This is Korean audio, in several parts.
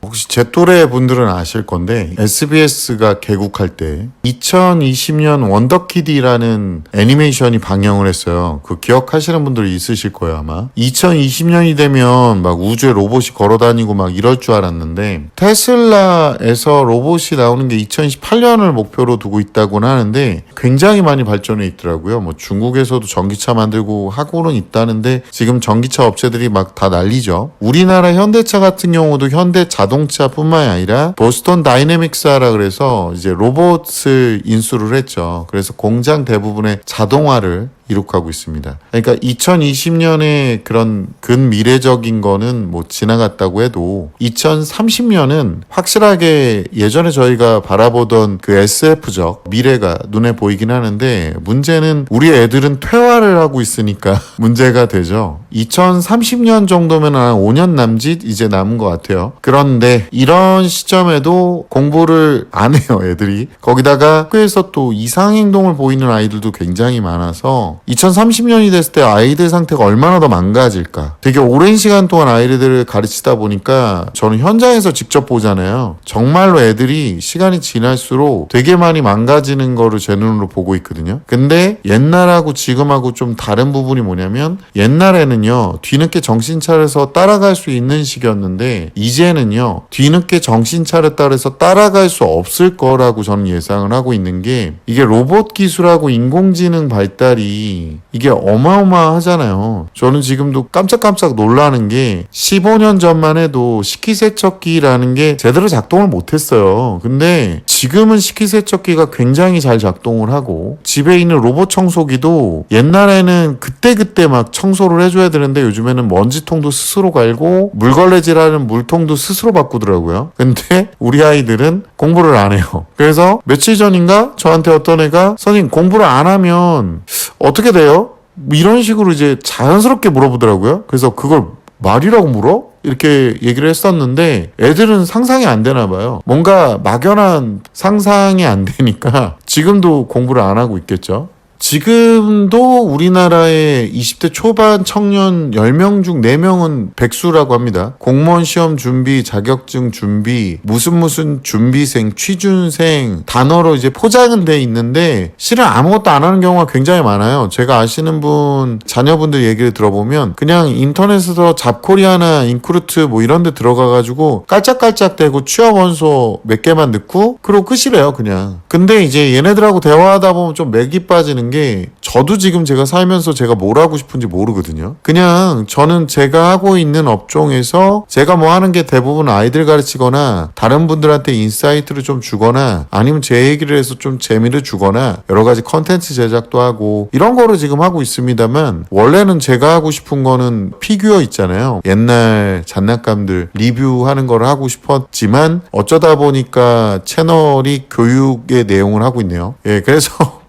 혹시 제 또래 분들은 아실 건데 SBS가 개국할 때 2020년 원더키디라는 애니메이션이 방영을 했어요. 그 기억하시는 분들이 있으실 거예요 아마. 2020년이 되면 막 우주에 로봇이 걸어다니고 막 이럴 줄 알았는데 테슬라에서 로봇이 나오는 게 2028년을 목표로 두고 있다고는 하는데 굉장히 많이 발전해 있더라고요. 뭐 중국에서도 전기차 만들고 하고는 있다는데 지금 전기차 업체들이 막 다 난리죠. 우리나라 현대차 같은 경우도 현대 자동차뿐만이 아니라 보스턴 다이내믹스라 그래서 이제 로봇을 인수를 했죠. 그래서 공장 대부분의 자동화를 이룩하고 있습니다. 그러니까 2020년에 그런 근미래적인 거는 뭐 지나갔다고 해도 2030년은 확실하게 예전에 저희가 바라보던 그 SF적 미래가 눈에 보이긴 하는데 문제는 우리 애들은 퇴화를 하고 있으니까 문제가 되죠. 2030년 정도면 한 5년 남짓 이제 남은 것 같아요. 그런데 이런 시점에도 공부를 안 해요, 애들이. 거기다가 학교에서 또 이상행동을 보이는 아이들도 굉장히 많아서 2030년이 됐을 때 아이들 상태가 얼마나 더 망가질까. 되게 오랜 시간 동안 아이들을 가르치다 보니까 저는 현장에서 직접 보잖아요. 정말로 애들이 시간이 지날수록 되게 많이 망가지는 거를 제 눈으로 보고 있거든요. 근데 옛날하고 지금하고 좀 다른 부분이 뭐냐면 옛날에는요 뒤늦게 정신 차려서 따라갈 수 있는 시기였는데 이제는요 뒤늦게 정신 차렸다 해서 따라갈 수 없을 거라고 저는 예상을 하고 있는 게 이게 로봇 기술하고 인공지능 발달이 이게 어마어마하잖아요. 저는 지금도 깜짝깜짝 놀라는 게 15년 전만 해도 식기세척기라는 게 제대로 작동을 못했어요. 근데 지금은 식기세척기가 굉장히 잘 작동을 하고 집에 있는 로봇 청소기도 옛날에는 그때그때 막 청소를 해줘야 되는데 요즘에는 먼지통도 스스로 갈고 물걸레질하는 물통도 스스로 바꾸더라고요. 근데 우리 아이들은 공부를 안 해요. 그래서 며칠 전인가 저한테 어떤 애가 선생님 공부를 안 하면 어떻게 돼요? 이런 식으로 이제 자연스럽게 물어보더라고요. 그래서 그걸 말이라고 물어? 이렇게 얘기를 했었는데 애들은 상상이 안 되나 봐요. 뭔가 막연한 상상이 안 되니까 지금도 공부를 안 하고 있겠죠. 지금도 우리나라의 20대 초반 청년 10명 중 4명은 백수라고 합니다. 공무원 시험 준비, 자격증 준비, 무슨 준비생, 취준생 단어로 이제 포장은 돼 있는데 실은 아무것도 안 하는 경우가 굉장히 많아요. 제가 아시는 분, 자녀분들 얘기를 들어보면 그냥 인터넷에서 잡코리아나 인크루트 뭐 이런 데 들어가가지고 깔짝깔짝대고 취업 원서 몇 개만 넣고 그러고 끝이래요 그냥. 근데 이제 얘네들하고 대화하다 보면 좀 맥이 빠지는 게 저도 지금 제가 살면서 제가 뭘 하고 싶은지 모르거든요. 그냥 저는 제가 하고 있는 업종에서 제가 뭐 하는 게 대부분 아이들 가르치거나 다른 분들한테 인사이트를 좀 주거나 아니면 제 얘기를 해서 좀 재미를 주거나 여러 가지 컨텐츠 제작도 하고 이런 거를 지금 하고 있습니다만 원래는 제가 하고 싶은 거는 피규어 있잖아요. 옛날 장난감들 리뷰하는 거를 하고 싶었지만 어쩌다 보니까 채널이 교육의 내용을 하고 있네요. 예, 그래서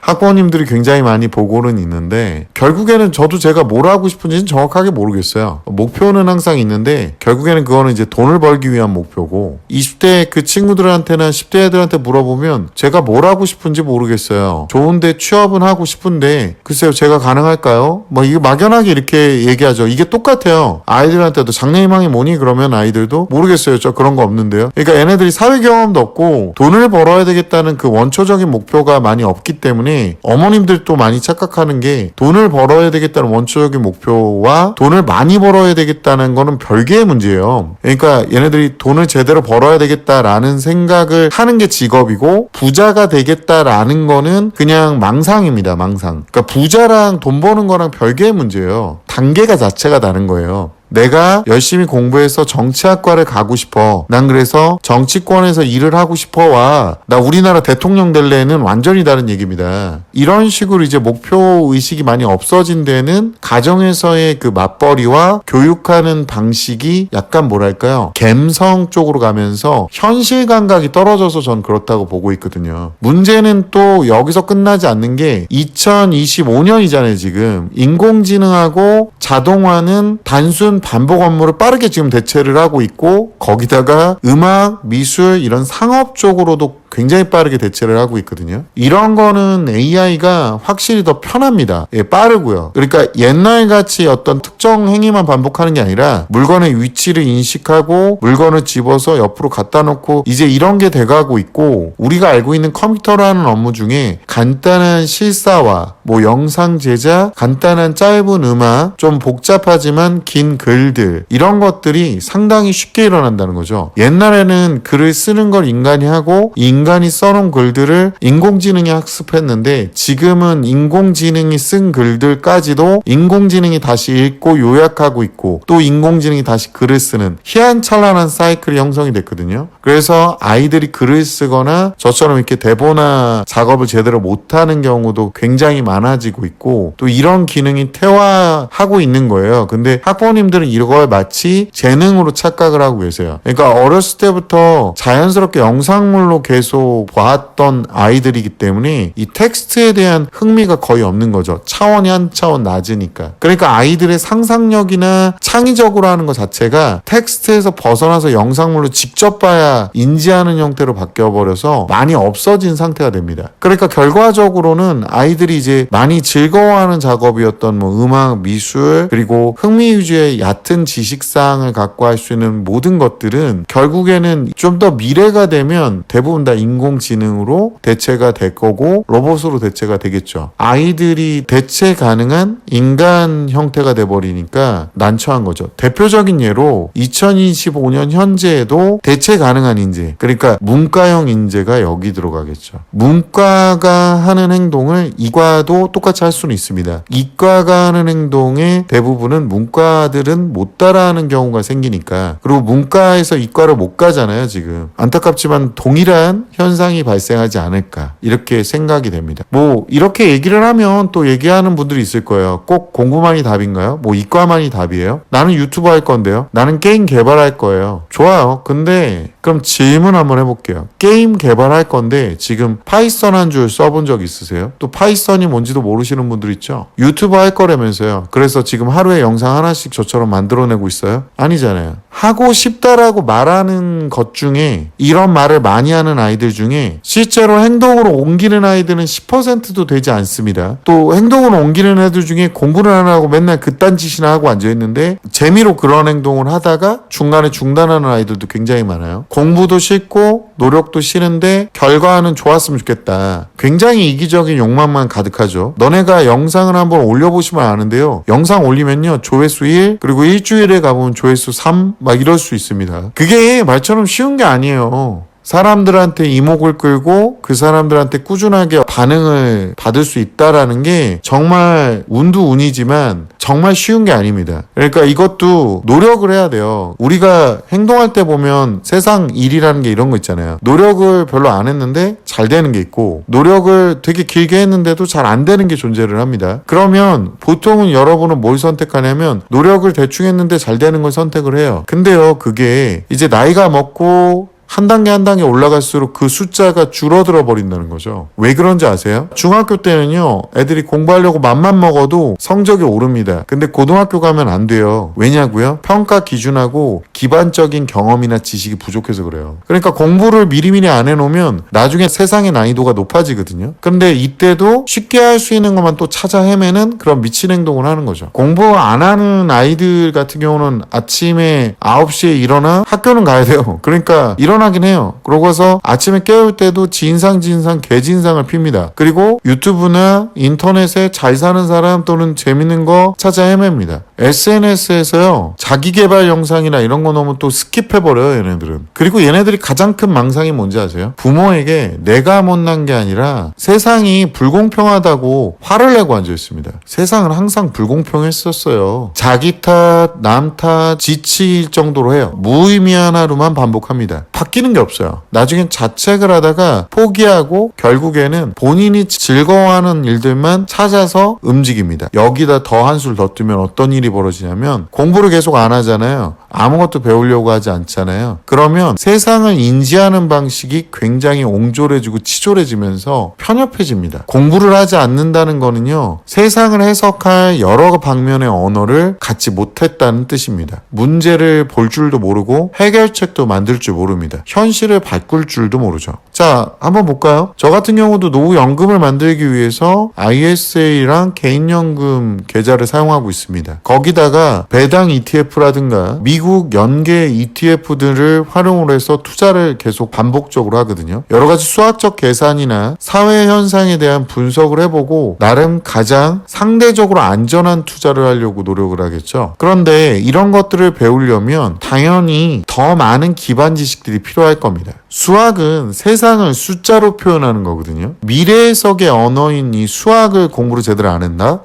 학부모님들이 굉장히 많이 보고는 있는데 결국에는 저도 제가 뭘 하고 싶은지는 정확하게 모르겠어요. 목표는 항상 있는데 결국에는 그거는 이제 돈을 벌기 위한 목표고 20대 그 친구들한테나 10대 애들한테 물어보면 제가 뭘 하고 싶은지 모르겠어요. 좋은데 취업은 하고 싶은데 글쎄요 제가 가능할까요? 뭐 이거 막연하게 이렇게 얘기하죠. 이게 똑같아요. 아이들한테도 장래희망이 뭐니? 그러면 아이들도 모르겠어요. 저 그런 거 없는데요. 그러니까 얘네들이 사회 경험도 없고 돈을 벌어야 되겠다는 그 원초적인 목표가 많이 없기 때문에 어머님들도 많이 착각하는 게 돈을 벌어야 되겠다는 원초적인 목표와 돈을 많이 벌어야 되겠다는 거는 별개의 문제예요. 그러니까 얘네들이 돈을 제대로 벌어야 되겠다라는 생각을 하는 게 직업이고 부자가 되겠다라는 거는 그냥 망상입니다. 망상. 그러니까 부자랑 돈 버는 거랑 별개의 문제예요. 단계가 자체가 다른 거예요. 내가 열심히 공부해서 정치학과를 가고 싶어. 난 그래서 정치권에서 일을 하고 싶어와 나 우리나라 대통령 될래는 완전히 다른 얘기입니다. 이런 식으로 이제 목표 의식이 많이 없어진 데는 가정에서의 그 맞벌이와 교육하는 방식이 약간 뭐랄까요? 갬성 쪽으로 가면서 현실 감각이 떨어져서 전 그렇다고 보고 있거든요. 문제는 또 여기서 끝나지 않는 게 2025년이잖아요 지금. 인공지능하고 자동화는 단순 반복 업무를 빠르게 지금 대체를 하고 있고 거기다가 음악, 미술 이런 상업 쪽으로도 굉장히 빠르게 대체를 하고 있거든요. 이런 거는 AI가 확실히 더 편합니다. 예, 빠르고요. 그러니까 옛날같이 어떤 특정 행위만 반복하는 게 아니라 물건의 위치를 인식하고 물건을 집어서 옆으로 갖다 놓고 이제 이런 게 돼가고 있고, 우리가 알고 있는 컴퓨터로 하는 업무 중에 간단한 실사화, 뭐 영상 제작, 간단한 짧은 음악, 좀 복잡하지만 긴 글들, 이런 것들이 상당히 쉽게 일어난다는 거죠. 옛날에는 글을 쓰는 걸 인간이 하고 인간이 써놓은 글들을 인공지능이 학습했는데, 지금은 인공지능이 쓴 글들까지도 인공지능이 다시 읽고 요약하고 있고 또 인공지능이 다시 글을 쓰는 희한찬란한 사이클이 형성이 됐거든요. 그래서 아이들이 글을 쓰거나 저처럼 이렇게 대본화 작업을 제대로 못하는 경우도 굉장히 많아지고 있고, 또 이런 기능이 퇴화하고 있는 거예요. 근데 학부모님들은 이걸 마치 재능으로 착각을 하고 계세요. 그러니까 어렸을 때부터 자연스럽게 영상물로 계속 봤던 아이들이기 때문에 이 텍스트에 대한 흥미가 거의 없는 거죠. 차원이 한 차원 낮으니까. 그러니까 아이들의 상상력이나 창의적으로 하는 것 자체가 텍스트에서 벗어나서 영상물로 직접 봐야 인지하는 형태로 바뀌어버려서 많이 없어진 상태가 됩니다. 그러니까 결과적으로는 아이들이 이제 많이 즐거워하는 작업이었던 뭐 음악, 미술, 그리고 흥미 위주의 얕은 지식사항을 갖고 할 수 있는 모든 것들은 결국에는 좀 더 미래가 되면 대부분 다 인공지능으로 대체가 될 거고 로봇으로 대체가 되겠죠. 아이들이 대체 가능한 인간 형태가 돼버리니까 난처한 거죠. 대표적인 예로 2025년 현재에도 대체 가능한 인재, 그러니까 문과형 인재가 여기 들어가겠죠. 문과가 하는 행동을 이과도 똑같이 할 수는 있습니다. 이과가 하는 행동의 대부분은 문과들은 못 따라하는 경우가 생기니까. 그리고 문과에서 이과를 못 가잖아요, 지금. 안타깝지만 동일한 현상이 발생하지 않을까, 이렇게 생각이 됩니다. 뭐 이렇게 얘기를 하면 또 얘기하는 분들이 있을 거예요. 꼭 공부만이 답인가요? 뭐 이과만이 답이에요? 나는 유튜버 할 건데요. 나는 게임 개발할 거예요. 좋아요. 근데 그럼 질문 한번 해볼게요. 게임 개발할 건데 지금 파이썬 한 줄 써본 적 있으세요? 또 파이썬이 뭔지도 모르시는 분들 있죠? 유튜버 할 거라면서요. 그래서 지금 하루에 영상 하나씩 저처럼 만들어내고 있어요? 아니잖아요. 하고 싶다라고 말하는 것 중에, 이런 말을 많이 하는 아이들 중에 실제로 행동으로 옮기는 아이들은 10%도 되지 않습니다. 또 행동으로 옮기는 애들 중에 공부를 안 하고 맨날 그딴 짓이나 하고 앉아있는데 재미로 그런 행동을 하다가 중간에 중단하는 아이들도 굉장히 많아요. 공부도 싫고 노력도 싫은데 결과는 좋았으면 좋겠다. 굉장히 이기적인 욕망만 가득하죠. 너네가 영상을 한번 올려보시면 아는데요. 영상 올리면요, 조회수 1, 그리고 일주일에 가보면 조회수 3, 막 이럴 수 있습니다. 그게 말처럼 쉬운 게 아니에요. 사람들한테 이목을 끌고 그 사람들한테 꾸준하게 반응을 받을 수 있다라는 게 정말 운도 운이지만 정말 쉬운 게 아닙니다. 그러니까 이것도 노력을 해야 돼요. 우리가 행동할 때 보면 세상 일이라는 게 이런 거 있잖아요. 노력을 별로 안 했는데 잘 되는 게 있고, 노력을 되게 길게 했는데도 잘 안 되는 게 존재를 합니다. 그러면 보통은 여러분은 뭘 선택하냐면 노력을 대충 했는데 잘 되는 걸 선택을 해요. 근데요, 그게 이제 나이가 먹고 한 단계 한 단계 올라갈수록 그 숫자가 줄어들어 버린다는 거죠. 왜 그런지 아세요? 중학교 때는요, 애들이 공부하려고 맘만 먹어도 성적이 오릅니다. 근데 고등학교 가면 안 돼요. 왜냐고요? 평가 기준하고 기반적인 경험이나 지식이 부족해서 그래요. 그러니까 공부를 미리미리 안 해놓으면 나중에 세상의 난이도가 높아지거든요. 근데 이때도 쉽게 할 수 있는 것만 또 찾아 헤매는 그런 미친 행동을 하는 거죠. 공부 안 하는 아이들 같은 경우는 아침에 9시에 일어나 학교는 가야 돼요. 그러니까 일어나긴 해요. 그러고서 아침에 깨울 때도 진상 개진상을 핍니다. 그리고 유튜브나 인터넷에 잘 사는 사람 또는 재밌는 거 찾아 헤맵니다. SNS에서요, 자기개발 영상이나 이런 거 너무 또 스킵해버려요, 얘네들은. 그리고 얘네들이 가장 큰 망상이 뭔지 아세요? 부모에게 내가 못난 게 아니라 세상이 불공평하다고 화를 내고 앉아있습니다. 세상은 항상 불공평했었어요. 자기 탓, 남 탓, 지칠 정도로 해요. 무의미한 하루만 반복합니다. 바뀌는 게 없어요. 나중엔 자책을 하다가 포기하고 결국에는 본인이 즐거워하는 일들만 찾아서 움직입니다. 여기다 더 한술 더 뜨면 어떤 일이 일이 벌어지냐면 공부를 계속 안 하잖아요. 아무것도 배우려고 하지 않잖아요. 그러면 세상을 인지하는 방식이 굉장히 옹졸해지고 치졸해지면서 편협해집니다. 공부를 하지 않는다는 거는요, 세상을 해석할 여러 방면의 언어를 갖지 못했다는 뜻입니다. 문제를 볼 줄도 모르고 해결책도 만들 줄 모릅니다. 현실을 바꿀 줄도 모르죠. 자, 한번 볼까요? 저 같은 경우도 노후연금을 만들기 위해서 ISA랑 개인연금 계좌를 사용하고 있습니다. 거기다가 배당 ETF라든가 미국 연계 ETF들을 활용을 해서 투자를 계속 반복적으로 하거든요. 여러 가지 수학적 계산이나 사회 현상에 대한 분석을 해보고 나름 가장 상대적으로 안전한 투자를 하려고 노력을 하겠죠. 그런데 이런 것들을 배우려면 당연히 더 많은 기반 지식들이 필요할 겁니다. 수학은 세상을 숫자로 표현하는 거거든요. 미래 해석의 언어인 이 수학을 공부를 제대로 안 했나?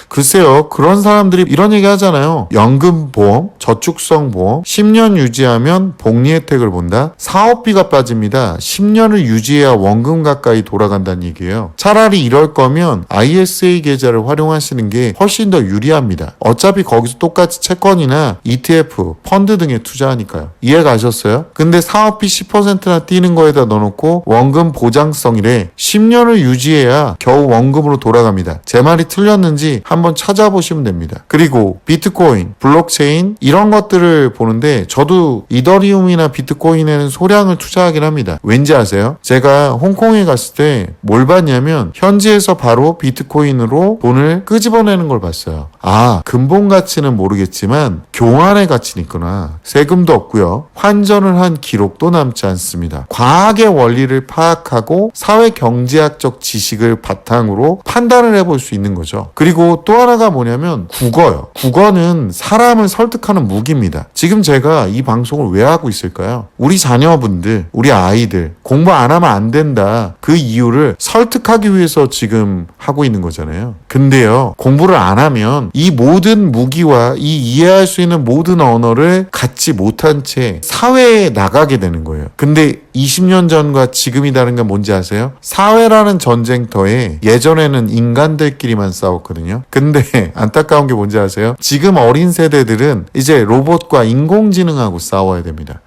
글쎄요, 그런 사람들이 이런 얘기 하잖아요. 연금보험, 저축성보험, 10년 유지하면 복리 혜택을 본다. 사업비가 빠집니다. 10년을 유지해야 원금 가까이 돌아간다는 얘기예요. 차라리 이럴 거면 ISA 계좌를 활용하시는 게 훨씬 더 유리합니다. 어차피 거기서 똑같이 채권이나 ETF, 펀드 등에 투자하니까요. 이해 가셨어요? 근데 사업비 10%나 뛰는 거에다 넣어놓고 원금 보장성이래. 10년을 유지해야 겨우 원금으로 돌아갑니다. 제 말이 틀렸는지 한번 찾아보시면 됩니다. 그리고 비트코인, 블록체인 이런 것들을 보는데 저도 이더리움이나 비트코인에는 소량을 투자하긴 합니다. 왠지 아세요? 제가 홍콩에 갔을 때 뭘 봤냐면 현지에서 바로 비트코인으로 돈을 끄집어내는 걸 봤어요. 아, 근본 가치는 모르겠지만 교환의 가치는 있구나. 세금도 없고요. 환전을 한 기록도 남지 않습니다. 과학의 원리를 파악하고 사회경제학적 지식을 바탕으로 판단을 해볼 수 있는 거죠. 그리고 또 하나가 뭐냐면 국어요. 국어는 사람을 설득하는 무기입니다. 지금 제가 이 방송을 왜 하고 있을까요? 우리 자녀분들, 우리 아이들 공부 안 하면 안 된다. 그 이유를 설득하기 위해서 지금 하고 있는 거잖아요. 근데요, 공부를 안 하면 이 모든 무기와 이 이해할 수 있는 모든 언어를 갖지 못한 채 사회에 나가게 되는 거예요. 근데 20년 전과 지금이 다른 건 뭔지 아세요? 사회라는 전쟁터에 예전에는 인간들끼리만 싸웠거든요. 근데 안타까운 게 뭔지 아세요? 지금 어린 세대들은 이제 로봇과 인공지능하고 싸워야 됩니다.